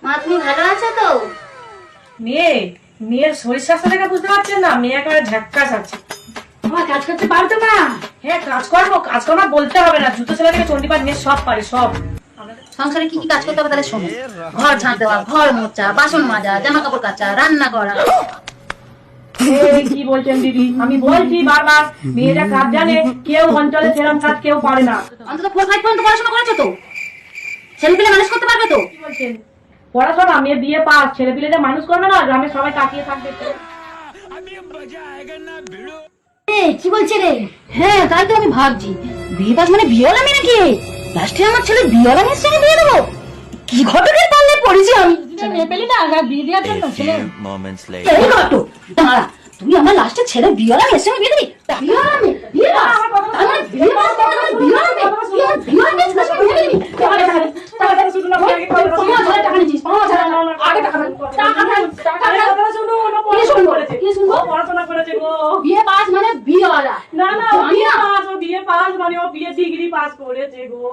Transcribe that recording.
মা তুমি ভালো আছো তো? মেয়ের শরীর স্বাস্থ্য দেখে বুঝতে পারছেন না, মেয়ে একেবারে ঝাক্কাস আছে। আমার কাজ করতে পারতো না? হ্যাঁ কাজকর্ম বলতে হবে না, জুতো সেলাই থেকে চণ্ডীপাঠ নিয়ে সব পারে সব। সংসারে কি কি কাজ করতে হবে তাহলে শোনো। ঘর ঝাঁট দেওয়া, ঘর মোছা, বাসন মাজা, জামা কাপড় কাচা, রান্না করা। এই কি বলছেন দিদি, আমি বলছি বারবার মেয়েরা কাজ জানে, কেউ অঞ্চলে সেরকম কাজ কেউ পারে না। অন্তত 4-5 পর্যন্ত পড়াশোনা করেছো তো? ছেলে পেলে মানুষ করতে পারবে তো? কি বলছেন? পড়াশোনা, মেয়ে বিয়ে পাস, ছেলে পিলে যে মানুষ করবে না, গ্রামে সবাই তাকিয়ে থাকবে। কি বলছে রে? হ্যাঁ তাই তো আমি ভাবছি, বিয়ে পাস মানে বিয়েওয়ালা মেয়ে নাকি? লাস্টে আমার ছেলে বিয়েওয়ালা মেয়ের সঙ্গে বিয়ে দেবো? কি ঘটকের পাল্লে পড়েছি আমি। মেয়ে পেলি না বিয়ে দেওয়ার জন্য ছেলে। এই ঘটক দাঁড়া, তুই আমার লাস্টে ছেলে বিয়েওয়ালা মেয়ের সঙ্গে বিয়ে দিবি? বিয়েওয়ালা মেয়ে বিয়ে পাস, তার মানে বিয়ে পাস মানে বিয়েওয়ালা মেয়ে, তুই আমার বিয়েওয়ালা মেয়ের সঙ্গে বিয়ে দিবি? টাকা শুধু না, 5,000 টাকা নিয়েছিস, 5,000 আগে টাকা কি শুনবো? পড়াশোনা করেছে গো। বিয়ে পাস মানে বিয়েওয়ালা। না না, ও বিয়ে পাস, ও বিয়ে পাস মানে ও বিয়ে ডিগ্রি পাস করেছে গো।